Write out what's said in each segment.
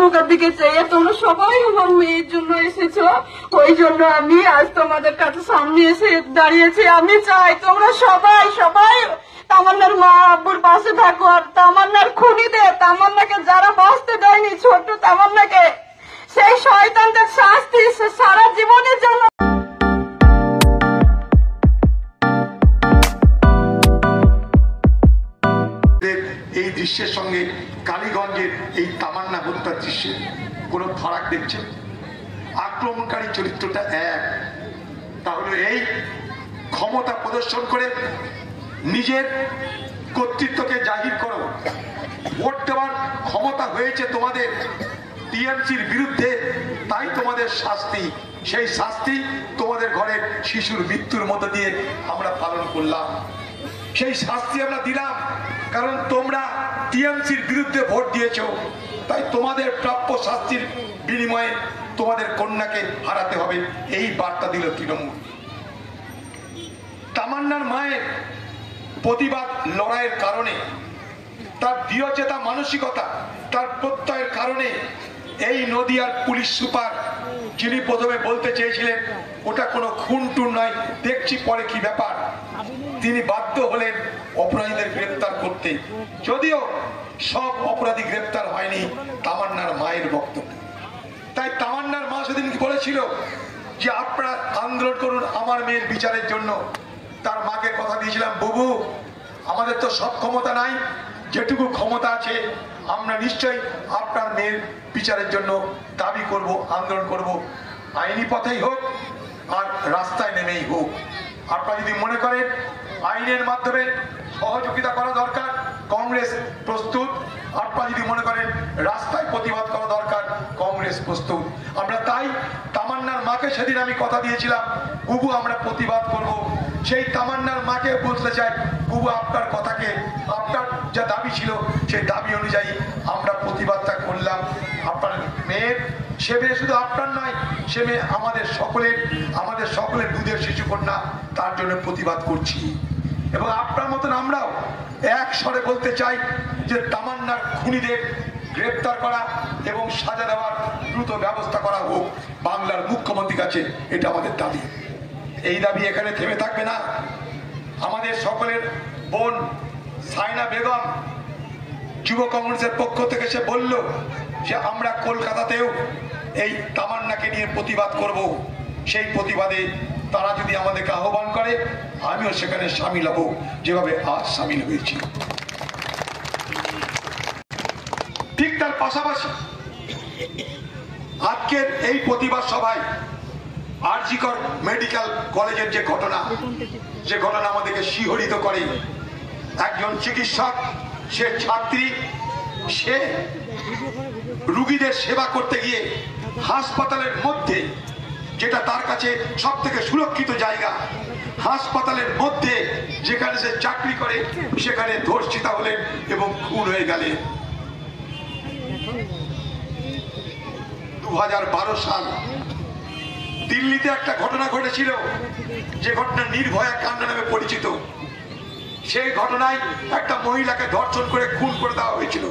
মুখের দিকে চেয়ে তোমরা সবাই আমার মেয়ের জন্য এসেছো, ওই জন্য আমি আজ তোমাদের কাছে সামনে এসে দাঁড়িয়েছি। আমি চাই তোমরা সবাই সবাই তামান্নার মা আব্বুর পাশে থাকো, আর তামান্নার খুনিদের, তামান্নাকে যারা বাঁচতে দেয়নি, ছোট্ট তামান্নাকে, সেই শয়তানদের শাস্তি সারা জীবনের জন্য। এই দৃশ্যের সঙ্গে কালীগঞ্জের এই তামান্না হত্যার দৃশ্যে কোনো ফারাক দেখছেন? আক্রমণকারী চরিত্রটা এক, তাহলে এই ক্ষমতা প্রদর্শন করে নিজের কর্তৃত্বকে জাহির করো। ভোট দেওয়ার ক্ষমতা হয়েছে তোমাদের টিএমসির বিরুদ্ধে, তাই তোমাদের শাস্তি, সেই শাস্তি তোমাদের ঘরের শিশুর মৃত্যুর মধ্য দিয়ে আমরা পালন করলাম। সেই শাস্তি আমরা দিলাম কারণ তোমরা টিএমসির বিরুদ্ধে ভোট দিয়েছো, তাই তোমাদের প্রাপ্য শাস্তির বিনিময়ে তোমাদের কন্যাকে হারাতে হবে, এই বার্তা দিল তৃণমূল। তামান্নার মায়ের প্রতিবাদ লড়াইয়ের কারণে, তার দৃঢ়চেতা মানসিকতা, তার প্রত্যয়ের কারণে এই নদিয়ার পুলিশ সুপার, যিনি প্রথমে বলতে চেয়েছিলেন ওটা কোনো খুন টুন নয়, দেখছি পরে কি ব্যাপার, তিনি বাধ্য হলেন অপরাধীদের গ্রেপ্তার করতে। যদিও সব অপরাধী গ্রেপ্তার হয়নি, তামান্নার মায়ের বক্তব্য। তাই তামান্নার মা সেদিন বলেছিল যে আপনারা আন্দোলন করুন আমার মেয়ের বিচারের জন্য। তার মাকে কথা দিয়েছিলাম, বাবু আমাদের তো সব ক্ষমতা নাই, যেটুকু ক্ষমতা আছে আমরা নিশ্চয়ই আপনার মেয়ের বিচারের জন্য দাবি করব, আন্দোলন করব, আইনি পথেই হোক আর রাস্তায় নেমেই হোক। আপনারা যদি মনে করেন আইনের মাধ্যমে সহযোগিতা করা দরকার, কংগ্রেস প্রস্তুত। আপনারা যদি মনে করেন রাস্তায় প্রতিবাদ করা দরকার, কংগ্রেস প্রস্তুত। আমরা তাই তামান্নার মাকে সেদিন আমি কথা দিয়েছিলাম, বুবু আমরা প্রতিবাদ করব। সেই তামান্নার মাকে বলতে চাই, বুবু আপনার কথাকে, আপনার যা দাবি ছিল সেই দাবি অনুযায়ী আমরা প্রতিবাদটা করলাম। আপনার মেয়ের, সে মেয়ে শুধু আপনার নয়, সে মেয়ে আমাদের সকলের দুধের শিশু কন্যা, তার জন্য প্রতিবাদ করছি। এবং আপনার মতন আমরাও এক স্বরে বলতে চাই যে তামান্নার খুনিদের গ্রেপ্তার করা এবং সাজা দেওয়ার দ্রুত ব্যবস্থা করা হোক বাংলার মুখ্যমন্ত্রীর কাছে, এটা আমাদের দাবি। এই দাবি এখানে থেমে থাকবে না। আমাদের সকলের বোন সাইনা বেগম যুব কংগ্রেসের পক্ষ থেকে সে বলল যে আমরা কলকাতাতেও এই তামান্নাকে নিয়ে প্রতিবাদ করব। সেই প্রতিবাদে তারা যদি আমাদেরকে আহ্বান করে আমিও সেখানে সামিল হব, যেভাবে আজ সামিল হয়েছি। ঠিক তার পাশাপাশি আজকের এই প্রতিবাদ সভায় আরজি কর মেডিকেল কলেজের যে ঘটনা আমাদেরকে শিহরিত করে। একজন চিকিৎসক, সে ছাত্রী, সে রোগীদের সেবা করতে গিয়ে হাসপাতালের মধ্যে, যেটা তার কাছে সব থেকে সুরক্ষিত জায়গা, হাসপাতালের মধ্যে যেখানে সে চাকরি করে, সেখানে ধর্ষিতা হলেন এবং খুন হয়ে গেলেন। 2012 সাল দিল্লিতে একটা ঘটনা ঘটেছিল, যে ঘটনা নির্ভয়া কাণ্ড নামে পরিচিত। সেই ঘটনায় একটা মহিলাকে ধর্ষণ করে খুন করে দেওয়া হয়েছিল।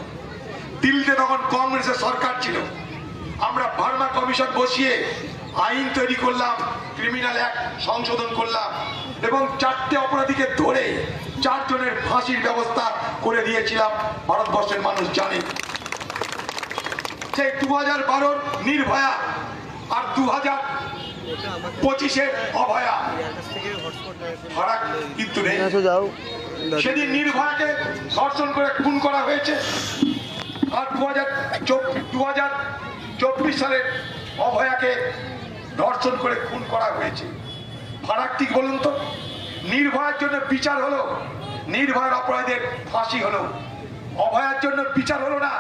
দিল্লিতে তখন কংগ্রেসের সরকার ছিল। আমরা ভার্মা কমিশন বসিয়ে আইন তৈরি করলাম, ক্রিমিনাল অ্যাক্ট সংশোধন করলাম এবং 4টে অপরাধীকে ধরে 4 জনের ফাঁসির ব্যবস্থা করে দিয়েছিলাম। ভারতবর্ষের মানুষ জানে। সেই 2012 নির্ভয়া আর 2025 অভয়া ফারাক কিন্তু নেই। সেদিন নির্ভয়াকে ধর্ষণ করে খুন করা হয়েছে, আর 2024 সালে অভয়াকে ধর্ষণ করে খুন করা হয়েছে। ফারাক ঠিক বলুন তো? নির্ভয়ার জন্য বিচার হলো, নির্ভয়ার অপরাধীদের ফাঁসি হলো, অভয়ার জন্য বিচার হলো না,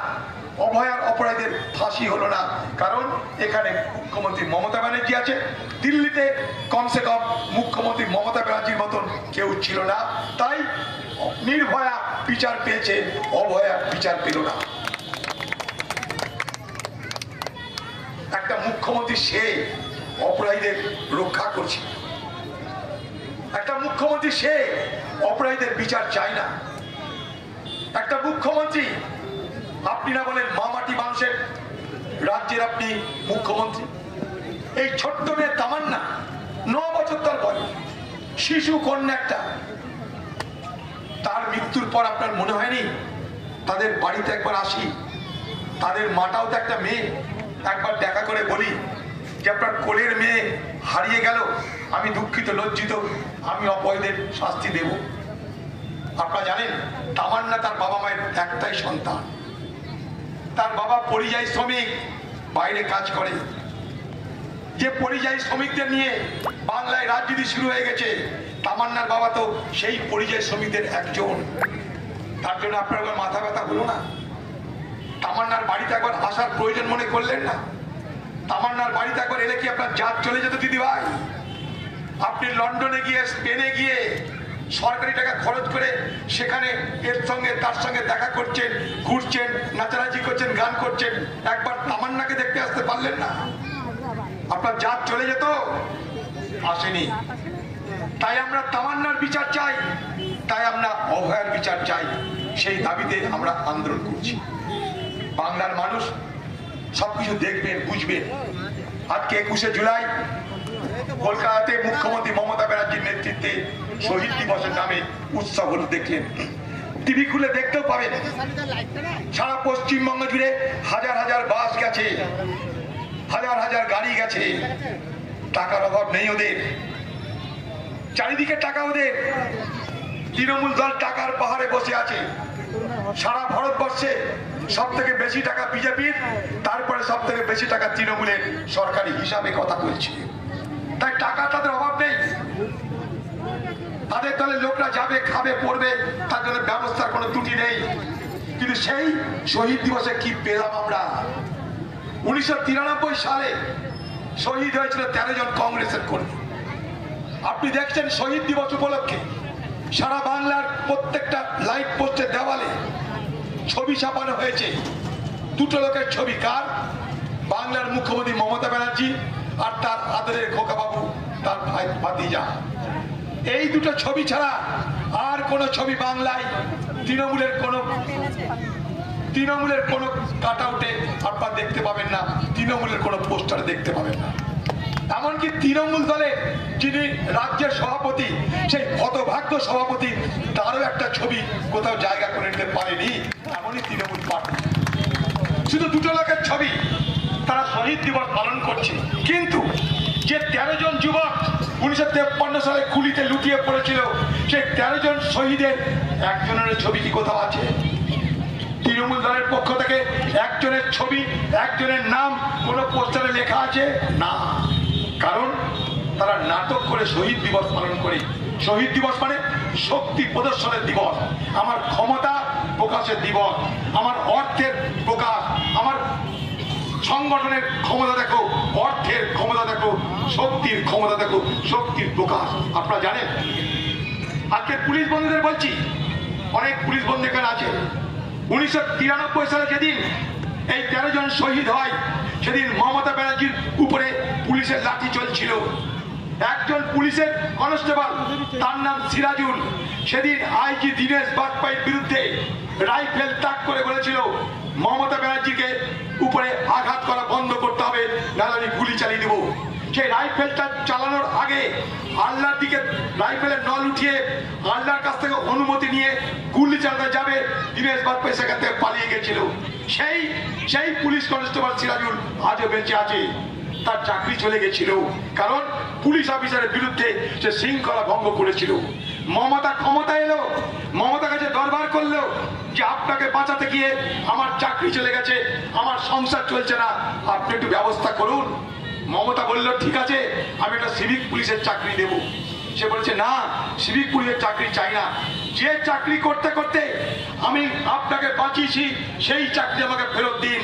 অভয়ার অপরাধীদের ফাঁসি হলো না। কারণ এখানে মুখ্যমন্ত্রী মমতা ব্যানার্জি আছে, দিল্লিতে কমসে কম মুখ্যমন্ত্রী মমতা ব্যানার্জির মতন কেউ ছিল না, তাই নির্ভয়া বিচার পেয়েছে, অভয়া বিচার পেল না। একটা মুখ্যমন্ত্রী সে অপরাধীদের রক্ষা করছে, একটা মুখ্যমন্ত্রী সে অপরাধীদের বিচার চায় না। একটা মুখ্যমন্ত্রী, আপনি না বলেন মামাটি মানুষের রাজ্যের আপনি মুখ্যমন্ত্রী। এই ছোট্ট মেয়ে তামান্না 9 বছর তার বয়স, শিশু কন্যা একটা, তার মৃত্যুর পর আপনার মনে হয়নি তাদের বাড়িতে একবার আসি, তাদের মাটাও তো একটা মেয়ে, একবার দেখা করে বলি যে আপনার কোলের মেয়ে হারিয়ে গেল, আমি দুঃখিত, লজ্জিত, আমি অপরাধীদের শাস্তি দেব? আপনারা জানেন তামান্না তার বাবা মায়ের একটাই সন্তান। তার বাবা পরিযায়ী শ্রমিক, বাইরে কাজ করে। যে পরিযায়ী শ্রমিকদের নিয়ে বাংলায় রাজনীতি শুরু হয়ে গেছে, তামান্নার বাবা তো সেই পরিযায়ী শ্রমিকদের একজন। তার জন্য আপনার একবার মাথা ব্যথা হলো না? তামান্নার বাড়িতে একবার আসার প্রয়োজন মনে করলেন না? তামান্নার বাড়িতে একবার এলে কি আপনার জাত চলে যেত দিদি ভাই? আপনি লন্ডনে গিয়ে, স্পেনে গিয়ে সরকারি টাকা খরচ করে সেখানে এর সঙ্গে তার সঙ্গে দেখা করছেন, ঘুরছেন, নাচানাচি করছেন, গান করছেন, একবার তামান্নাকে দেখতে আসতে পারলেন না? আপনার জাত চলে যেত? আসেনি। তাই আমরা তামান্নার বিচার চাই, তাই আমরা অভয়ার বিচার চাই। সেই দাবিতে আমরা আন্দোলন করছি। বাংলার মানুষ সবকিছু দেখবেন, বুঝবেন। আজকে 21শে জুলাই কলকাতাতে মুখ্যমন্ত্রী মমতা ব্যানার্জির নেতৃত্বে শহীদ দিবসের নামে উৎসব হল, দেখলেন। টিভি খুলে দেখতেও পাবেন, সারা পশ্চিমবঙ্গ জুড়ে হাজার হাজার বাস গেছে, হাজার হাজার গাড়ি গেছে। টাকার অভাব নেই ওদের, চারিদিকে টাকা ওদের। তৃণমূল দল টাকার পাহাড়ে বসে আছে। সারা ভারতবর্ষে সব থেকে বেশি টাকা বিজেপির, তারপরে সব থেকে বেশি টাকা তৃণমূলের, সরকারি হিসাবে কথা বলছে। তাই টাকা তাদের অভাব নেই। তাদের দলের লোকরা যাবে, খাবে, পড়বে, তার জন্য ব্যবস্থার কোনো ত্রুটি নেই। কিন্তু সেই শহীদ দিবসে কি পেলাম আমরা? 1993 সালে শহীদ হয়েছিল 13 জন কংগ্রেসের কর্মী। আপনি দেখছেন শহীদ দিবস উপলক্ষে সারা বাংলার প্রত্যেকটা লাইট পোস্টের দেওয়ালে ছবি ছাপানো হয়েছে। দুটো লোকের ছবি, কার? বাংলার মুখ্যমন্ত্রী মমতা ব্যানার্জি আর তার আদরের খোকা বাবু, তার ভাই ভাতিজা। এই দুটো ছবি ছাড়া আর কোনো ছবি বাংলায় তৃণমূলের কোনো কাট আউটে আপনারা দেখতে পাবেন না, তৃণমূলের কোনো পোস্টারে দেখতে পাবেন না। এমনকি তৃণমূল দলের যিনি রাজ্যের সভাপতি, সেই হতভাগ্য সভাপতি, তারও একটা ছবি কোথাও জায়গা করে নিতে পারেনি। এমনই তৃণমূল পার্টি। শুধু দুটো লোকের ছবি, তারা শহীদ দিবস পালন করছে। কিন্তু যে 13 জন যুবক 1953 সালে গুলিতে লুটিয়ে পড়েছিল, সেই 13 জন শহীদের একজনের ছবি কি কোথাও আছে? তৃণমূল দলের পক্ষ থেকে একজনের ছবি, একজনের নাম কোন পোস্টারে লেখা আছে না। কারণ তারা নাটক করে শহীদ দিবস পালন করে। শহীদ দিবস মানে শক্তি প্রদর্শনের দিবস, আমার ক্ষমতা প্রকাশের দিবস, আমার অর্থের প্রকাশ, আমার সংগঠনের ক্ষমতা দেখো, অর্থের ক্ষমতা দেখো, শক্তির ক্ষমতা দেখো, শক্তির প্রকাশ। আপনারা জানেন, আজকে পুলিশ বন্ধুদের বলছি, অনেক পুলিশ বন্ধু এখানে আছে। 1993 সালে যেদিন এই 13 জন শহীদ হয়, সেদিন মমতা ব্যানার্জির উপরে পুলিশের লাঠি চলছিল। একজন পুলিশের কনস্টেবল, তার নাম সিরাজুল, সেদিন আইজি দীনেশ বাজপেয়ীর বিরুদ্ধে রাইফেল তাক করে বলেছিল মমতা ব্যানার্জিকে উপরে আঘাত করা বন্ধ করতে হবে, নাহলে আমি গুলি চালিয়ে দেবো। সেই রাইফেলটা চালানোর আগে আল্লাহর দিকে রাইফেলের নল উঠিয়ে আল্লাহর কাছ থেকে অনুমতি নিয়ে গুলি চালাতে যাবে, দীনেশ বাজপেয়ী সেখান থেকে পালিয়ে গেছিল। সেই পুলিশ কনস্টেবল সিরাজুল আজও বেঁচে আছে। তার চাকরি চলে গেছিল, কারণ পুলিশ অফিসারের বিরুদ্ধে সে শৃঙ্খলা ভঙ্গ করেছিল। মমতা ক্ষমতা এলো, মমতা কাছে দরবার করলো যে আপনাকে বাঁচাতে গিয়ে আমার চাকরি চলে গেছে, আমার সংসার চলছে না, আপনি একটু ব্যবস্থা করুন। মমতা বলল ঠিক আছে, আমি একটা সিভিক পুলিশের চাকরি দেব। সে বলছে না, সিভিক পুলিশের চাকরি চাই না, যে চাকরি করতে করতে আমি আপনাকে বাঁচিয়েছি সেই চাকরি আমাকে ফেরত দিন।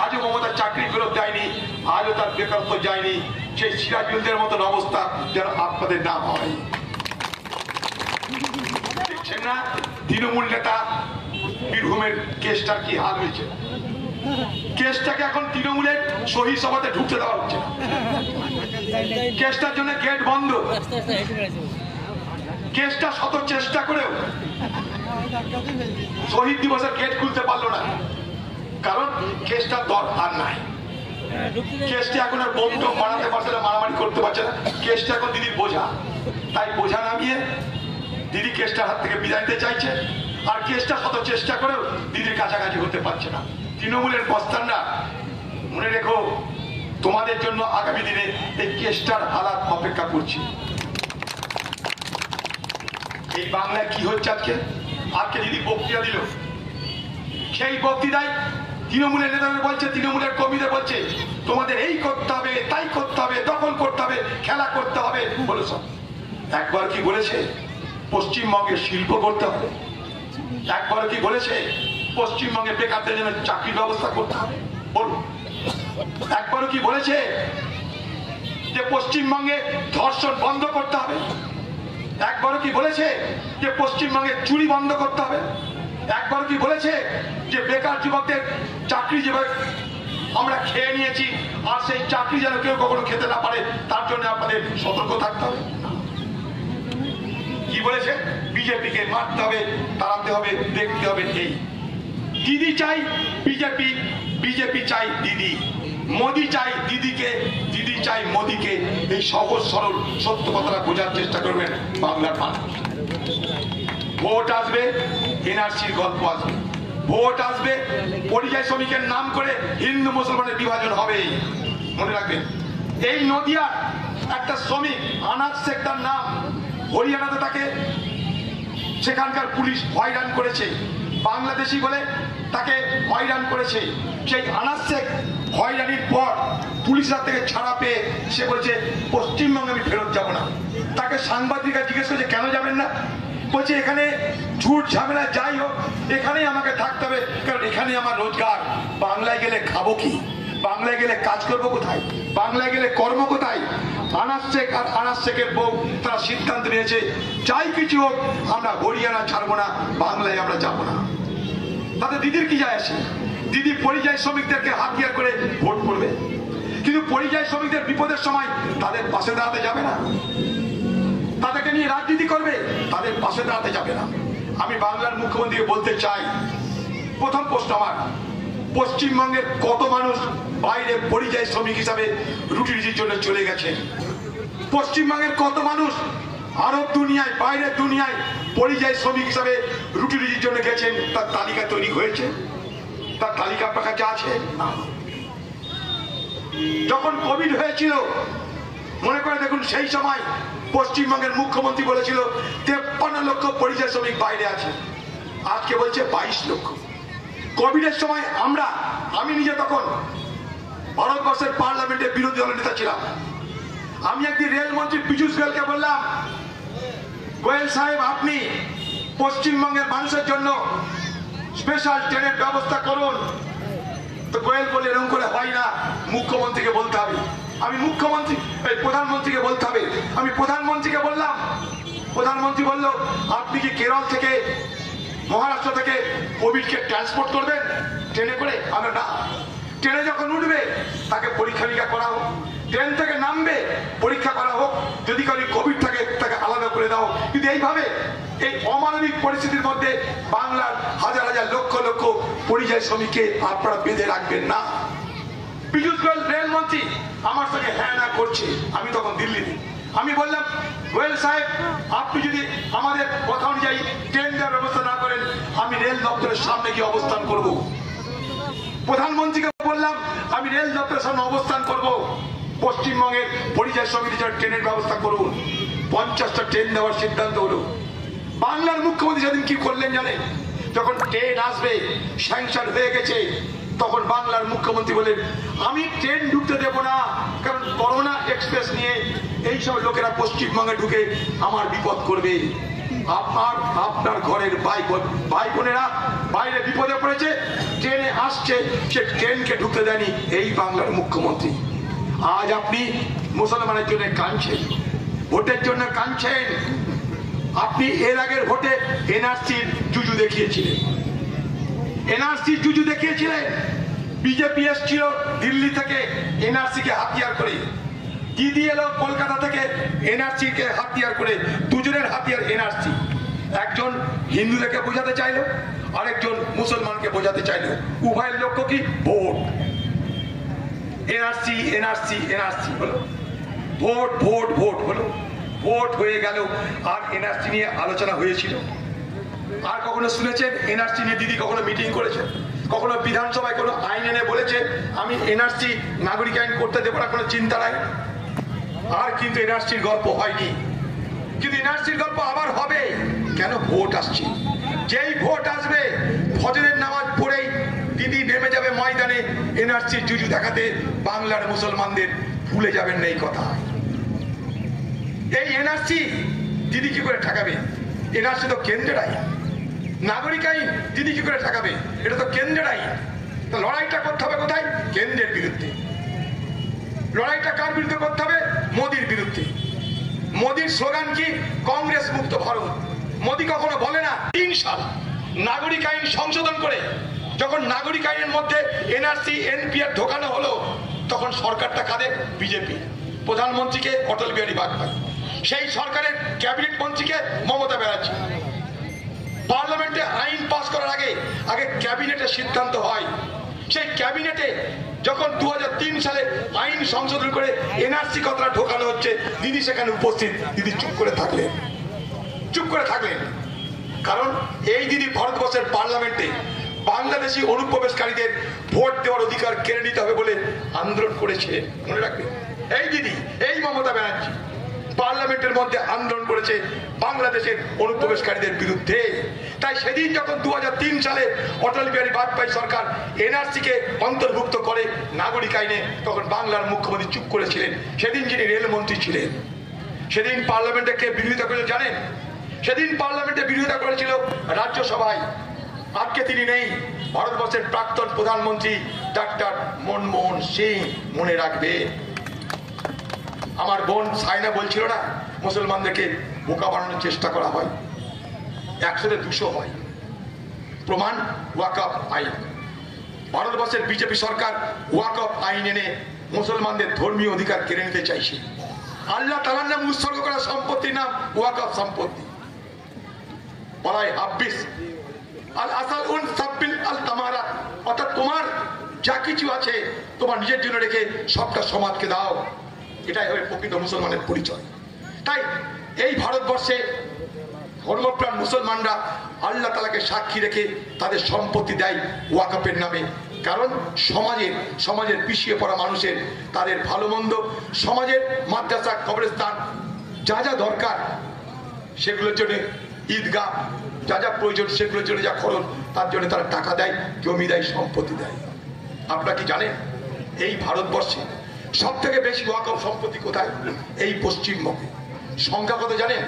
আজও মমতা চাকরি ফেরত দেয়নি, আজও তার বেকারত্ব যায়নি। সেই সিরাজুলদের মতন অবস্থা যেন আপনাদের না হয়। দেখছেন না তৃণমূল নেতা বীরভূমের কেসটার কি হাল হয়েছে? কেসটাকে এখন তৃণমূলের শহীদ সভাতে ঢুকতে দেওয়া হচ্ছে না। কেসটার জন্য গেট বন্ধ। কেসটা শত চেষ্টা করেও শহীদ দিবসের গেট খুলতে পারলো না, কারণ কেসটার দরকার নাই। কেসটা এখন আর বোম টোম বানাতে পারছে না, মারামারি করতে পারছে না, কেসটা এখন দিদির বোঝা। তাই বোঝা নামিয়ে দিদি কেসটার হাত থেকে বিদায় নিতে চাইছে, আর কেসটা শত চেষ্টা করেও দিদির কাছাকাছি হতে পারছে না। তৃণমূলের বস্তানরা মনে রেখো, তোমাদের জন্য আগামী দিনে এই কেসটার হালাত অপেক্ষা করছি। এই বাংলায় কি হচ্ছে আজকে? আজকে দিদি বক্তৃতা দিল, সেই বক্তৃতায় তৃণমূলের নেতাদের বলছে, তৃণমূলের কর্মীদের বলছে তোমাদের এই করতে হবে, তাই করতে হবে, দখল করতে হবে, খেলা করতে হবে বলে সব। একবার কি বলেছে পশ্চিমবঙ্গে শিল্প করতে হবে? একবার কি বলেছে পশ্চিমবঙ্গে বেকারদের জন্য চাকরির ব্যবস্থা করতে হবে? বলুন, একবারও কি বলেছে যে পশ্চিমবঙ্গে ধর্ষণ বন্ধ করতে হবে? একবারও কি বলেছে যে পশ্চিমবঙ্গে চুরি বন্ধ করতে হবে? একবার কি বলেছে যে বেকার যুবকদের চাকরি যেভাবে আমরা খেয়ে নিয়েছি, আর সেই চাকরি যেন কেউ কখনো খেতে না পারে তার জন্য আপনাদের সতর্ক থাকতে হবে? কি বলেছে? বিজেপিকে মারতে হবে, তাড়াতে হবে, দেখতে হবে। এই দিদি চাই বিজেপি, বিজেপি চাই দিদি, মোদি চাই দিদিকে, দিদি চাই মোদিকে। এই সহজ সরল সত্য কথাটা বোঝার চেষ্টা করবেন বাংলার মানুষ। ভোট আসবে, এনআরসির গল্প আসবে, ভোট আসবে, পরিযায়ী শ্রমিকের নাম করে হিন্দু মুসলমানের বিভাজন হবে। মনে রাখবেন, এই নদিয়ার একটা শ্রমিক আনাজ শেখ তার নাম, হরিয়ানাতে তাকে সেখানকার পুলিশ হয়রান করেছে, বাংলাদেশি বলে তাকে হয়রান করেছে। সেই আনাজ শেখ হয়রানির পর পুলিশরা থেকে ছাড়া পেয়ে সে বলছে পশ্চিমবঙ্গে আমি ফেরত যাব না। তাকে সাংবাদিকরা জিজ্ঞেস করছে কেন যাবেন না? বলছে এখানে ঝুট ঝামেলা যাই হোক, এখানেই আমাকে থাকতে হবে, কারণ এখানে আমার রোজগার। বাংলায় গেলে খাবো কি? বাংলায় গেলে কাজ করবো কোথায়? বাংলায় গেলে কর্ম কোথায়? আনাজ শেখ আর আনাজ শেখের বউ তারা সিদ্ধান্ত নিয়েছে যাই কিছু হোক আমরা হরিয়ানা ছাড়বো না, বাংলায় আমরা যাবো না। তাতে দিদির কি যায় আসে? দিদি পরিযায়ী শ্রমিকদেরকে হাতিয়ার করে ভোট করবে, কিন্তু পরিযায়ী শ্রমিকদের বিপদের সময় তাদের পাশে দাঁড়াতে যাবে না, তাদেরকে নিয়ে রাজনীতি করবে, তাদের পাশে দাঁড়াতে যাবে না। আমি বাংলার মুখ্যমন্ত্রীকে বলতে চাই, প্রথম প্রশ্ন আমার, পশ্চিমবঙ্গের কত মানুষ বাইরে পরিযায়ী শ্রমিক হিসাবে রুটি রুজির জন্য চলে গেছে? পশ্চিমবঙ্গের কত মানুষ আরব দুনিয়ায়, বাইরের দুনিয়ায় পরিযায়ী শ্রমিক হিসাবে রুটি রুজির জন্য গেছেন? তার তালিকা তৈরি হয়েছে? তার তালিকা আপনার কাছে আছে? যখন কোভিড হয়েছিল মনে করে দেখুন, সেই সময় পশ্চিমবঙ্গের মুখ্যমন্ত্রী বলেছিল 53 লক্ষ পরিযায়ী শ্রমিক বাইরে আছে, আজকে বলছে 22 লক্ষ। কোভিডের সময় আমি নিজে তখন ভারতবর্ষের পার্লামেন্টের বিরোধী দলের নেতা ছিলাম। আমি একদিন রেলমন্ত্রী পীযূষ গোয়েলকে বললাম, গোয়েল সাহেব আপনি পশ্চিমবঙ্গের মানুষের জন্য স্পেশাল ট্রেনের ব্যবস্থা করুন। তো গোয়েল বলে এরকম করে হয় না, মুখ্যমন্ত্রীকে বলতে হবে। আমি প্রধানমন্ত্রীকে বলতে হবে। আমি প্রধানমন্ত্রীকে বললাম, প্রধানমন্ত্রী বলল আপনি কি কেরল থেকে, মহারাষ্ট্র থেকে কোভিডকে ট্রান্সপোর্ট করবেন ট্রেনে করে? আমরা না, ট্রেনে যখন উঠবে তাকে পরীক্ষা নিরীক্ষা করা হোক, ট্রেন থেকে নামবে পরীক্ষা করা হোক, যদি কারো কোভিড থাকে তাকে আলাদা করে দাও। কিন্তু এইভাবে এই অমানবিক পরিস্থিতির মধ্যে বাংলার হাজার হাজার লক্ষ লক্ষ পরিযায়ী শ্রমিককে আপনারা বেঁধে রাখবেন না। পীযূষ গোয়েল রেলমন্ত্রী আমার সঙ্গে হ্যাঁ না করছে, আমি তখন দিল্লিতে। আমি বললাম গোয়েল সাহেব আপনি যদি আমাদের কথা অনুযায়ী ট্রেন দেওয়ার ব্যবস্থা না করেন আমি রেল দপ্তরের সামনে গিয়ে অবস্থান করব। প্রধানমন্ত্রীকে বললাম আমি রেল দপ্তরের সামনে অবস্থান করব, পশ্চিমবঙ্গের পরিযায়ী শ্রমিকদের ট্রেনের ব্যবস্থা করুন। 50টা ট্রেন দেওয়ার সিদ্ধান্ত হলো। বাংলার মুখ্যমন্ত্রী সেদিন কি করলেন জানেন? যখন ট্রেন আসবে স্যাংশন হয়ে গেছে, তখন বাংলার মুখ্যমন্ত্রী বলেন আমি ট্রেন ঢুকতে দেব না, কারণ করোনা এক্সপ্রেস নিয়ে এইসব লোকেরা পশ্চিমবঙ্গে ঢুকে আমার বিপদ করবে। আপনার ঘরের ভাই বোনেরা বাইরে বিপদে পড়েছে, ট্রেনে আসছে, সে ট্রেনকে ঢুকতে দেয়নি এই বাংলার মুখ্যমন্ত্রী। আজ আপনি মুসলমানের জন্য কাঁদছেন, ভোটের জন্য কাঁদছেন। আপনি এর আগের ভোটে এনআরসির জুজু দেখিয়েছিলেন, এনআরসির জুজু দেখিয়েছিলেন। বিজেপি এসছিল দিল্লি থেকে এনআরসি কে হাতিয়ার করে, দিদি এলো কলকাতা থেকে এনআরসি কে হাতিয়ার করে, দুজনের হাতিয়ার এনআরসি। একজন হিন্দুদেরকে বোঝাতে চাইলো, আরেকজন মুসলমানকে বোঝাতে চাইলো। উভয়ের লক্ষ্য কি? ভোট। এনআরসি এনআরসি এনআরসি হলো, ভোট ভোট ভোট হলো, ভোট হয়ে গেল, আর এনআরসি নিয়ে আলোচনা হয়েছিল? আর কখনো শুনেছেন এনআরসি নিয়ে দিদি কখনো মিটিং করেছেন? কখনো বিধানসভায় কোনো আইন এনে বলেছে আমি এনআরসি নাগরিক আইন করতে দেবো না, কোনো চিন্তা নাই? আর কিন্তু এনআরসির গল্প হয়নি, কিন্তু এনআরসির গল্প আবার হবে। কেন? ভোট আসছে। যেই ভোট আসবে ফজরের নামাজ পড়েই দিদি নেমে যাবে ময়দানে এনআরসির জুজু দেখাতে, বাংলার মুসলমানদের ভুলে যাবেন না এই কথা। এই এনআরসি দিদি কি করে ঠেকাবে? এনআরসি তো কেন্দ্রের আইন, নাগরিক আইন দিদি কি করে ঠেকাবে? এটা তো কেন্দ্রের আইন। তো লড়াইটা করতে হবে কোথায়? কেন্দ্রের বিরুদ্ধে। লড়াইটা কার বিরুদ্ধে করতে হবে? মোদির বিরুদ্ধে। মোদির স্লোগান কি? কংগ্রেস মুক্ত ভারত। মোদি কখনো বলে না 3 সাল নাগরিক আইন সংশোধন করে যখন নাগরিক আইনের মধ্যে এনআরসি এনপিআর ঢোকানো হলো, তখন সরকারটা কাদের? বিজেপি। প্রধানমন্ত্রীকে অটল বিহারী বাজপেয়ী, সেই সরকারের ক্যাবিনেট মন্ত্রীকে মমতা ব্যানার্জি। পার্লামেন্টে আইন পাস করার আগে আগে ক্যাবিনেটে সিদ্ধান্ত হয়। সেই ক্যাবিনেটে যখন 2003 সালে আইন সংশোধন করে এনআরসি কথাটা ঢোকানো হচ্ছে, দিদি সেখানে উপস্থিত। দিদি চুপ করে থাকলেন, চুপ করে থাকলেন। কারণ এই দিদি ভারতবর্ষের পার্লামেন্টে বাংলাদেশি অনুপ্রবেশকারীদের ভোট দেওয়ার অধিকার কেড়ে নিতে হবে বলে আন্দোলন করেছে। মনে রাখবেন, এই দিদি, এই মমতা ব্যানার্জি পার্লামেন্টের মধ্যে আন্দোলন করেছে বাংলাদেশের অনুপ্রবেশকারীদের বিরুদ্ধে। তাই সেদিন যখন 2003 সালে অটল বিহারী বাজপেয়ী সরকার এনআরসি কে অন্তর্ভুক্ত করে নাগরিক আইনে, তখন বাংলার মুখ্যমন্ত্রী চুপ করেছিলেন। সেদিন যিনি রেলমন্ত্রী ছিলেন, সেদিন পার্লামেন্টে কে বিরোধিতা করেছিল জানেন? সেদিন পার্লামেন্টে বিরোধিতা করেছিল রাজ্যসভায়। আজকে তিনি নেই, ভারতবর্ষের প্রাক্তন প্রধানমন্ত্রী ডাক্তার মনমোহন সিং। মনে রাখবে, আমার বোন সাইনা বলছিল না মুসলমানদেরকে বোকা বানানোর চেষ্টা করা হয়, 100-তে 200 হয়। প্রমাণ ওয়াকফ আইন। ভারতবর্ষের বিজেপি সরকার ওয়াকফ আইন এনে মুসলমানদের ধর্মীয় অধিকার কেড়ে নিতে চাইছে। আল্লাহ তাআলার নাম উৎসর্গ করা সম্পত্তির নাম ওয়াকফ সম্পত্তি। বলা হয় হাব্বিস আল আসাল উন সাব্বিল আল তামারা, অর্থাৎ তোমার যা কিছু আছে তোমার নিজের জন্য রেখে সবটা সমাজকে দাও। এটাই হবে প্রকৃত মুসলমানের পরিচয়। তাই এই ভারতবর্ষে ধর্মপ্রাণ মুসলমানরা আল্লাহ তাআলাকে সাক্ষী রেখে তাদের সম্পত্তি দেয় ওয়াকফের নামে। কারণ সমাজের পিছিয়ে পড়া মানুষের তাদের ভালো মন্দ, সমাজের মাদ্রাসা, কবরস্থান, যা যা দরকার সেগুলোর জন্য, ঈদগাহ, যা যা প্রয়োজন সেগুলোর জন্য যা খরচ, তার জন্য তারা টাকা দেয়, জমি দেয়, সম্পত্তি দেয়। আপনারা কি জানেন এই ভারতবর্ষে সব থেকে বেশি ওয়াকফ সম্পত্তি কোথায়? এই পশ্চিমবঙ্গে। সংখ্যা কত জানেন?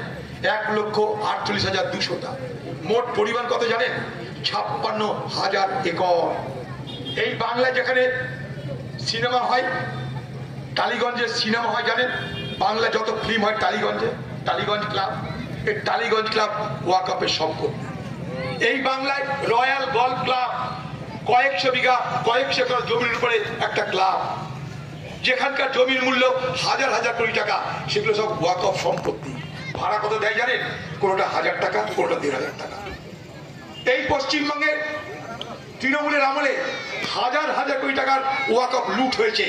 1,48,200টা। মোট পরিমাণ কত জানেন? 56,000 একর। এই বাংলায় যেখানে সিনেমা হয়, টালিগঞ্জে সিনেমা হয় জানেন? বাংলা যত ফিল্ম হয় টালিগঞ্জে, টালিগঞ্জ ক্লাব, এই টালিগঞ্জ ক্লাব ওয়াকফের সম্পত্তি। এই বাংলায় রয়্যাল গলফ ক্লাব, কয়েকশো বিঘা, কয়েকশো একর জমির উপরে একটা ক্লাব, যেখানকার জমির মূল্য হাজার হাজার কোটি টাকা, সেগুলো সব ওয়াকফ সম্পত্তি। ভাড়া কত দেয় জানেন? কোনোটা 1000 টাকা, কোনোটা 1500 টাকা। এই পশ্চিমবঙ্গে তৃণমূলের আমলে হাজার হাজার কোটি টাকার ওয়াকফ লুট হয়েছে।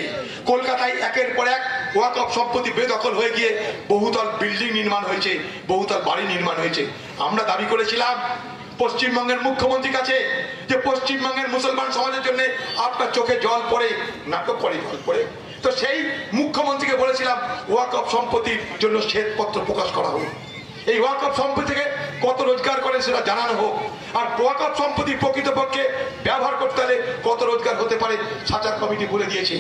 কলকাতায় একের পর এক ওয়াকফ সম্পত্তি বেদখল হয়ে গিয়ে বহুতল বিল্ডিং নির্মাণ হয়েছে, বহুতল বাড়ি নির্মাণ হয়েছে। আমরা দাবি করেছিলাম পশ্চিমবঙ্গের মুখ্যমন্ত্রীর কাছে যে পশ্চিমবঙ্গের মুসলমান সমাজের জন্য আপনার চোখে জল পড়ে, নাটক করে জল পড়ে। তো সেই মুখ্যমন্ত্রীকে বলেছিলাম ওয়াকফ সম্পত্তির জন্য শ্বেতপত্র প্রকাশ করা হোক, এই ওয়াকফ সম্পত্তি থেকে কত রোজগার করে সেটা জানানো হোক। আর ওয়াকফ সম্পত্তি প্রকৃতপক্ষে ব্যবহার করতে হলে কত রোজগার হতে পারে সাচার কমিটি বলে দিয়েছে।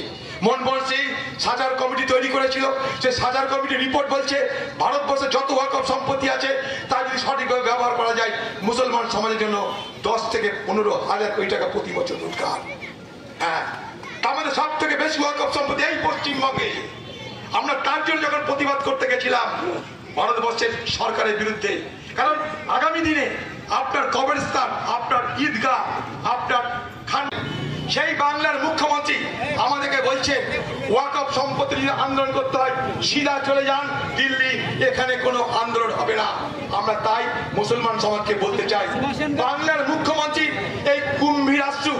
মনমোহন সিং সাচার কমিটি তৈরি করেছিল, সেই সাচার কমিটির রিপোর্ট বলছে ভারতবর্ষে যত ওয়াকফ সম্পত্তি আছে তা যদি সঠিকভাবে ব্যবহার করা যায় মুসলমান সমাজের জন্য 10 থেকে 15,000 কোটি টাকা প্রতি বছর রোজগার। হ্যাঁ, তার মধ্যে সব থেকে বেশি ওয়াকফ সম্পত্তি এই পশ্চিমবঙ্গে। আমরা তার জন্য যখন প্রতিবাদ করতে গেছিলাম ভারতবর্ষের সরকারের বিরুদ্ধে, কারণ আগামী দিনে আপনার কবরস্থান, আপনার ঈদগাহ, আপনার খান, সেই বাংলার মুখ্যমন্ত্রী আমাদেরকে বলছেন ওয়াকফ সম্পত্তি নিয়ে আন্দোলন করতে হয়, সিধা চলে যান দিল্লি, এখানে কোনো আন্দোলন হবে না। আমরা তাই মুসলমান সমাজকে বলতে চাই, বাংলার মুখ্যমন্ত্রী এই কুম্ভীরাস্ত্র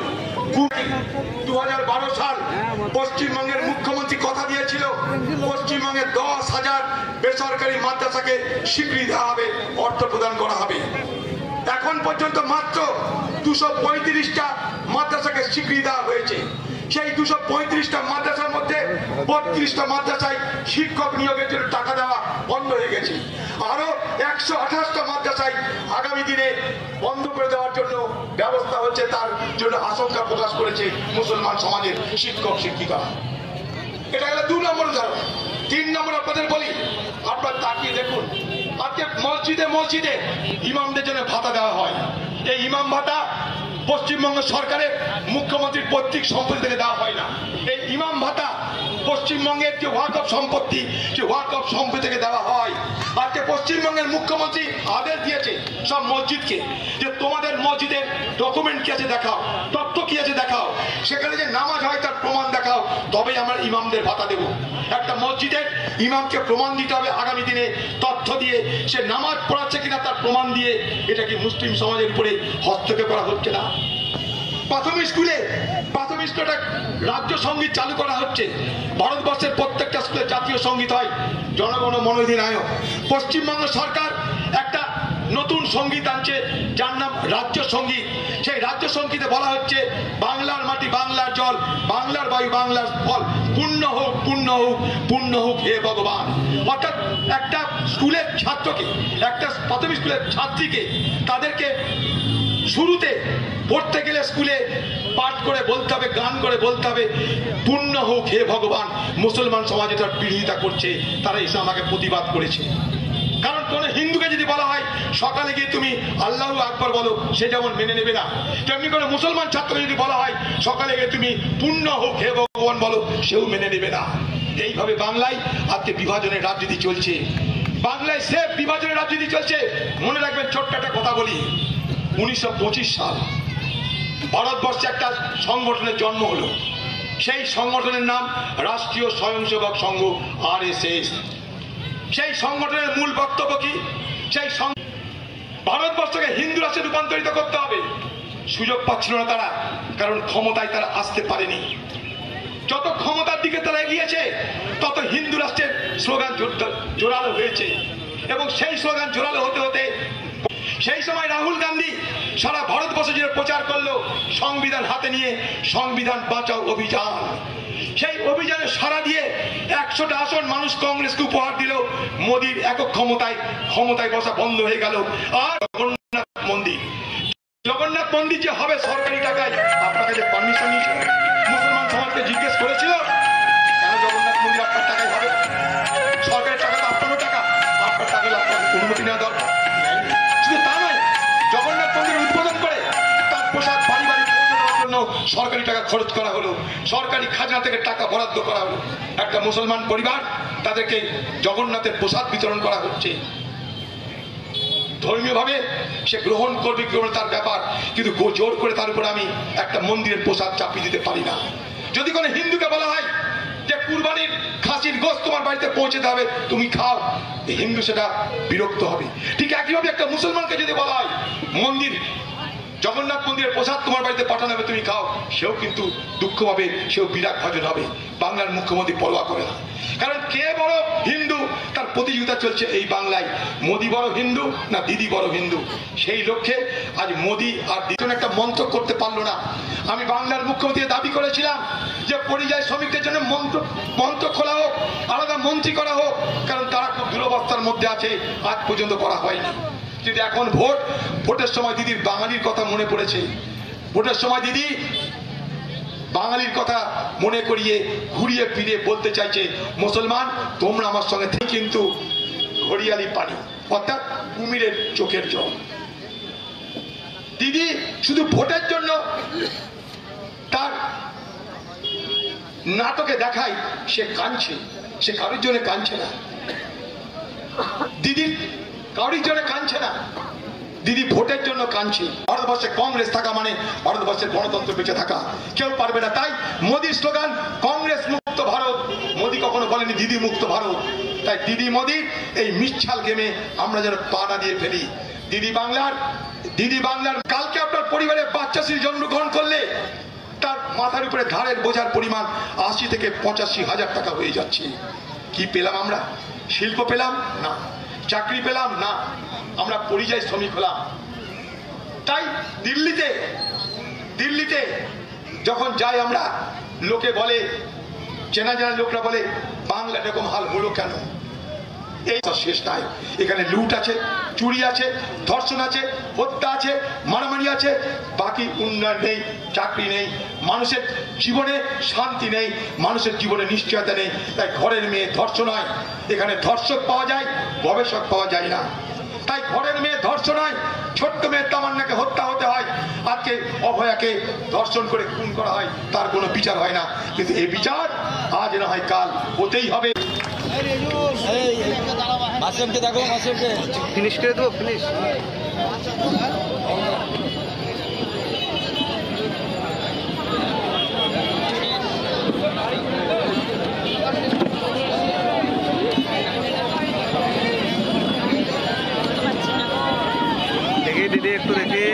2012 সাল পশ্চিমবঙ্গের বেসরকারি মাদ্রাসাকে স্বীকৃতি দেওয়া হবে, অর্থ প্রদান করা হবে। এখন পর্যন্ত মাত্র 235টা মাদ্রাসাকে স্বীকৃতি দেওয়া হয়েছে। সেই 235টা মাদ্রাসার মধ্যে 32টা মাদ্রাসায় শিক্ষক নিয়োগের জন্য টাকা দেওয়া বন্ধ হয়ে গেছে। আরো 128টা মাদ্রাসায় আগামী দিনে বন্ধ করে দেওয়ার জন্য ব্যবস্থা হচ্ছে, তার জন্য আশঙ্কা প্রকাশ করেছে মুসলমান সমাজের শিক্ষক শিক্ষিকারা। এটা গেল 2 নম্বর উদাহরণ। 3 নম্বর আপনাদের বলি, আপনারা তাকিয়ে দেখুন, আজকে মসজিদে মসজিদে ইমামদের জন্য ভাতা দেওয়া হয়। এই ইমাম ভাতা পশ্চিমবঙ্গ সরকারের মুখ্যমন্ত্রীর পৈতৃক সম্পত্তি থেকে দেওয়া হয় না। এই ইমাম ভাতা পশ্চিমবঙ্গের যে ওয়াকফ সম্পত্তি, যে ওয়াকফ সম্পত্তি থেকে দেওয়া হয়। আজকে পশ্চিমবঙ্গের মুখ্যমন্ত্রী আদেশ দিয়েছে সব মসজিদকে যে তোমাদের মসজিদের ডকুমেন্ট কি আছে দেখাও, তথ্য কি আছে দেখাও, সেখানে যে নামাজ হয় তার প্রমাণ দেখাও, তবেই আমরা ইমামদের ভাতা দেব। একটা মসজিদের ইমামকে প্রমাণ দিতে হবে আগামী দিনে, তথ্য দিয়ে, সে নামাজ পড়াচ্ছে কিনা তার প্রমাণ দিয়ে। এটা কি মুসলিম সমাজের উপরে হস্তক্ষেপ করা হচ্ছে না? প্রাথমিক স্কুলে রাজ্য সঙ্গীত চালু করা হচ্ছে। ভারতবর্ষের প্রত্যেকটা স্কুলে জাতীয় সঙ্গীত হয়, জনগণ মন অধিনায়ক। পশ্চিমবঙ্গ সরকার একটা নতুন সঙ্গীত আনছে যার নাম রাজ্য সঙ্গীত। সেই রাজ্য সঙ্গীতে বলা হচ্ছে বাংলার মাটি বাংলার জল, বাংলার বায়ু বাংলার ফল, পূর্ণ হোক পূর্ণ হোক পূর্ণ হোক হে ভগবান। অর্থাৎ একটা স্কুলের ছাত্রকে, একটা প্রাথমিক স্কুলের ছাত্রীকে, তাদেরকে শুরুতে পড়তে গেলে স্কুলে পাঠ করে বলতে হবে, গান করে বলতে হবে পূর্ণ হোক হে ভগবান। মুসলমান সমাজ এটার বিরোধিতা করছে, তারা এসে আমাকে প্রতিবাদ করেছে। কারণ কোন হিন্দুকে যদি বলা হয় সকালে গিয়ে তুমি আল্লাহু আকবার বলো, সে যেমন মেনে নেবে না, তেমনি করে মুসলমান ছাত্রকে যদি বলা হয় সকালে গিয়ে তুমি পূর্ণ হোক হে ভগবান বলো, সেও মেনে নেবে না। এইভাবে বাংলায় আজকে বিভাজনের রাজনীতি চলছে, বাংলায় সেফ বিভাজনের রাজনীতি চলছে। মনে রাখবেন, ছোট্ট একটা কথা বলি, 1925 সাল ভারতবর্ষে একটা সংগঠনের জন্ম হলো। সেই সংগঠনের নাম রাষ্ট্রীয় স্বয়ংসেবক সংঘ, RSS। সেই সংগঠনের মূল বক্তব্য কি? সেই ভারতবর্ষকে হিন্দু রাষ্ট্রে রূপান্তরিত করতে হবে। সুযোগ পাচ্ছিল না তারা, কারণ ক্ষমতায় তারা আসতে পারেনি। যত ক্ষমতার দিকে তারা এগিয়েছে তত হিন্দু রাষ্ট্রের স্লোগান জোরালো হয়েছে, এবং সেই স্লোগান জোরালো হতে হতে সেই সময় রাহুল গান্ধী সারা ভারতবর্ষে যে প্রচার করলো সংবিধান হাতে নিয়ে, সংবিধান বাঁচাও অভিযান। সেই অভিযানে সারা দিয়ে 100টা আসন মানুষ কংগ্রেসকে উপহার দিল। মোদীর একক ক্ষমতায় বসা বন্ধ হয়ে গেল। আর জগন্নাথ মন্দির যে হবে সরকারি টাকায়, আপনাকে যে পারমিশন নিয়েছিল, মুসলমান সমাজকে জিজ্ঞেস করেছিল কেন জগন্নাথ মন্দির আপনার টাকায় হবে? সরকারের টাকা তো আপনারও টাকা, আপনার টাকা আপনাকে অনুমতি নেওয়া দরকার। শুধু তা নয়, জগন্নাথ মন্দির উদ্বোধন করে তার পোশাক বাড়ি বাড়ি পৌঁছে দেওয়ার জন্য সরকারি টাকা খরচ করা হলো, সরকারি খাজনা থেকে টাকা বরাদ্দ করা হলো। একটা মুসলমান পরিবার, তাদেরকে জগন্নাথের প্রসাদ বিতরণ করা হচ্ছে। ধর্মীয়ভাবে সে গ্রহণ করবে কি করবে তার ব্যাপার, কিন্তু জোর করে তার উপরে আমি একটা মন্দিরের প্রসাদ চাপিয়ে দিতে পারি না। যদি কোনো হিন্দুকে বলা হয় যে কুরবানির খাসির গোশত তোমার বাড়িতে পৌঁছে দেবে, তুমি খাও, হিন্দু সেটা বিরক্ত হবে। ঠিক একইভাবে একটা মুসলমানকে যদি বলা হয় জগন্নাথ মন্দিরের প্রসাদ তোমার বাড়িতে পাঠানো হবে, তুমি খাও, সেও কিন্তু দুঃখ পাবে, সেও বিরাট ভাজন হবে। বাংলার মুখ্যমন্ত্রী পরোয়া করে না, কারণ কে বড় হিন্দু তার প্রতিযোগিতা চলছে এই বাংলায়। মোদী বড় হিন্দু না দিদি বড় হিন্দু, সেই লক্ষ্যে আজ মোদী আর দিদি একটা মন্ত্র করতে পারলো না। আমি বাংলার মুখ্যমন্ত্রী দাবি করেছিলাম যে পরিযায়ী শ্রমিকদের জন্য মন্ত্র খোলা হোক, আলাদা মন্ত্রী করা হোক, কারণ তারা খুব দুরবস্থার মধ্যে আছে, আজ পর্যন্ত করা হয়নি। যদি এখন ভোটের সময় দিদির বাঙালির কথা মনে পড়েছে, ভোটের সময় দিদি বাঙালির কথা মনে করিয়ে ঘুরিয়ে ফিরিয়ে বলতে চাইছে, মুসলমান তোমরা আমার সঙ্গে, কিন্তু ঘড়িয়ালি পানি, অর্থাৎ কুমিরের চোখের জল। দিদি শুধু ভোটের জন্য তার নাটকে দেখায় সে কাঁদছে, সে কারোর জন্য কাঁদছে না। দিদির কারোর জন্য কাঁদছে না, দিদি ভোটের জন্য কাঁদছে। ভারতবর্ষে কংগ্রেস থাকা মানে ভারতবর্ষের গণতন্ত্র বেঁচে থাকা, কেউ পারবে না। তাই মোদীর স্লোগান কংগ্রেস মুক্ত ভারত, মোদী কখনো বলেনি দিদি মুক্ত ভারত। তাই দিদি মোদীর এই মিচ্ছাল গেমে আমরা যেন পা না দিয়ে ফেলি। দিদি বাংলার কালকে আপনার পরিবারের বাচ্চা শ্রী জন্মগ্রহণ করলে তার মাথার উপরে ধারের বোঝার পরিমাণ 80 থেকে 85 হাজার টাকা হয়ে যাচ্ছে। কি পেলাম আমরা? শিল্প পেলাম না, চাকরি পেলাম না, আমরা পরিযায়ী শ্রমিক হলাম। তাই দিল্লিতে যখন যাই আমরা, লোকে বলে, চেনা জানা লোকরা বলে, বাংলা এরকম হাল হলো কেন? এই শেষ নাই। এখানে লুট আছে, চুরি আছে, ধর্ষণ আছে, হত্যা আছে, মারামারি আছে, বাকি উন্নয়ন নেই, চাকরি নেই, মানুষের জীবনে শান্তি নেই, মানুষের জীবনে নিশ্চয়তা নেই। তাই ঘরের মেয়ে ধর্ষণ হয়, এখানে ধর্ষক পাওয়া যায়, গবেষক পাওয়া যায় না। তাই ঘরের মেয়ে ধর্ষণ হয়, ছোট্ট মেয়ে তামান্নাকে হত্যা হতে হয়, আজকে অভয়াকে ধর্ষণ করে খুন করা হয়, তার কোনো বিচার হয় না। কিন্তু এই বিচার আজ না হয় কাল হতেই হবে। মাসুমকে দেখো, মাসুমকে ফিনিশ করে দেবো, ফিনিশ। দেখি দিদি, একটু দেখি।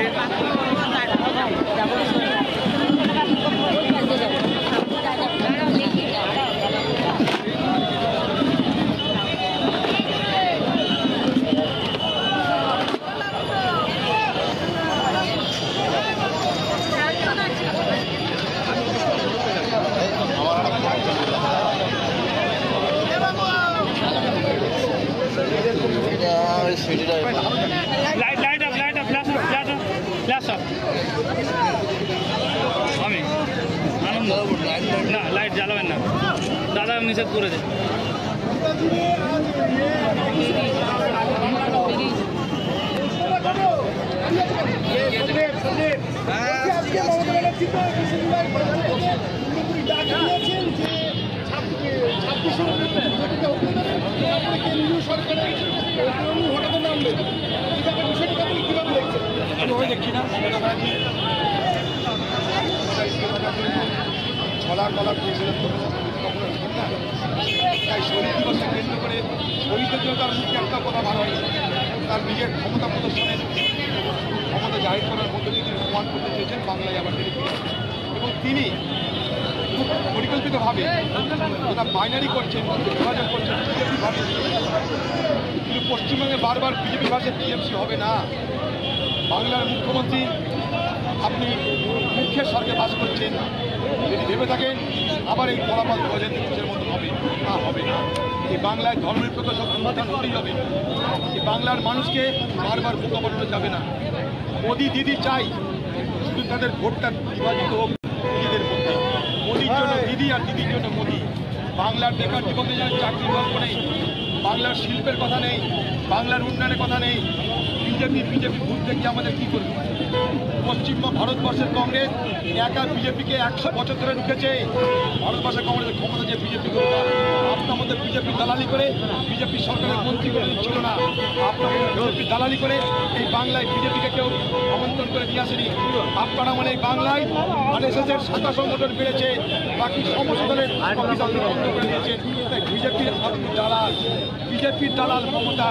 আমি আনন্দ না, লাইট জ্বালাবেন না দাদা, নিষেধ করেছে। তাই শহীদ দিবসকে কেন্দ্র করে শহীদের জন্য তার মুখে একটা কথা ভালো হয়েছে, তার নিজের ক্ষমতা প্রদর্শনের ক্ষমতা জাহির করার মধ্যে দিয়ে তিনি প্রমাণ করতে চেয়েছেন বাংলায় আবার তিনি ফিরে আসবেন। এবং তিনি খুব পরিকল্পিতভাবে যেটা বাইনারি করছেন, বিভাজন করছেন, বিজেপি ভাবে, কিন্তু পশ্চিমবঙ্গে বারবার বিজেপি ভাষে টিএমসি হবে না। বাংলার মুখ্যমন্ত্রী আপনি মুখ্যের স্বর্গে বাস করছেন, যদি ভেবে থাকেন আবার এই ফলাফল 2023-এর মতো হবে, তা হবে না। এই বাংলায় ধর্মনিরপেক্ষ সমাধান হতেই হবে। এই বাংলার মানুষকে বারবার বোকা বানানো যাবে না। মোদি দিদি চাই, শুধু তাদের ভোটটা বিভাজিত হোক নিজেদের মধ্যে। মোদির জন্য দিদি আর দিদির জন্য মোদি। বাংলার বেকার যুবকদের জন্য চাকরির গল্প নেই, বাংলার শিল্পের কথা নেই, বাংলার উন্নয়নের কথা নেই। বিজেপি ভোট থেকে আমাদের কি করবে? পশ্চিমবঙ্গ ভারতবর্ষের কংগ্রেস একা বিজেপিকে 100 বছর ধরে ঢুকেছে। ভারতবর্ষের কংগ্রেসের ক্ষমতা যে বিজেপি করবে, আপনার মধ্যে বিজেপি দালালি করে বিজেপি সরকারের মন্ত্রী করে ছিল না। আপনার বিজেপি দালালি করে এই বাংলায় বিজেপিকে কেউ আমন্ত্রণ করে নিয়ে আসেনি। আপনারা মানে এই বাংলায় আরএসএসের শাখা সংগঠন বেড়েছে, বাকি সমস্ত দলের অফিস বন্ধ করে দিয়েছেন। তাই বিজেপির দালাল মমতা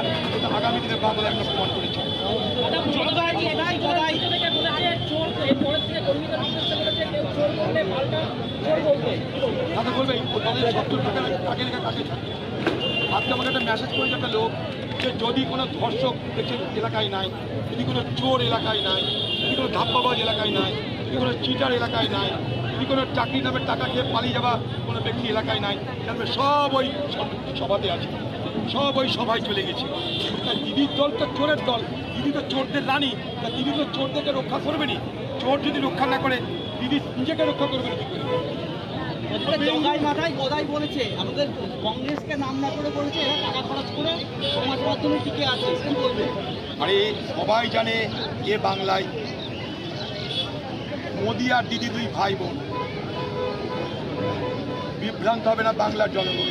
আগামী দিনে বাংলা একটা প্রমাণ করেছে। বলবে আপনি আমাকে একটা মেসেজ করেছে একটা লোক, যে যদি কোনো ধর্ষক এলাকায় নাই, যদি কোনো চোর এলাকায় নাই, যদি কোনো ধাপ্পাবাজ এলাকায় নাই, যদি কোনো চিটার এলাকায় নাই, যদি কোনো চাকরি নামের টাকা খেয়ে পালিয়ে যাওয়া কোনো ব্যক্তি এলাকায় নাই, তাহলে সব ওই সভাতে আছে, সব ওই সভায় চলে গেছে। তাই দিদির দল তো চোরের দল, দিদি তো চোরদের রানী, তা দিদি তো চোরদেরকে রক্ষা করবেনি। চোর যদি রক্ষা না করে, দিদি নিজেকে রক্ষা করবে কি করে? মাথায় গদাই বলেছে, আমাদের কংগ্রেসকে নাম না করে বলেছে এরা টাকা খরচ করে সমাজ মাধ্যমে টিকে আছে, বলবে। আরে সবাই জানে এ বাংলায় মোদি আর দিদি দুই ভাই বোন। বিভ্রান্ত হবে না বাংলার জনগণ।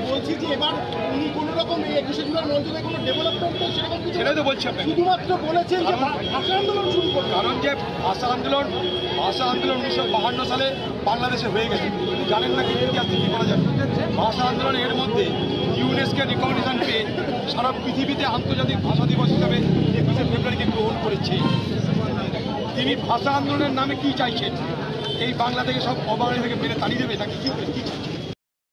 বলছি যে এবার উনি কোনো রকম এই 21শে জুলাই মঞ্চে কোনো ডেভেলপমেন্ট সেরকম কিছু সেটাই তো বলছি আপনাকে। শুধুমাত্র বলেছেন যে ভাষা আন্দোলন শুরু করবে। কারণ যে ভাষা আন্দোলন 1952 সালে বাংলাদেশে হয়ে গেছে, জানেন না কি ইতিহাস কি করা যায়? ভাষা আন্দোলন এর মধ্যে ইউনেস্কো রিকগনিশন পেয়ে সারা পৃথিবীতে আন্তর্জাতিক ভাষা দিবস হিসাবে 21শে ফেব্রুয়ারিকে গ্রহণ করেছে। তিনি ভাষা আন্দোলনের নামে কি চাইছেন? এই বাংলা থেকে সব অবাঙালি থেকে মেরে তাড়িয়ে দেবে নাকি কি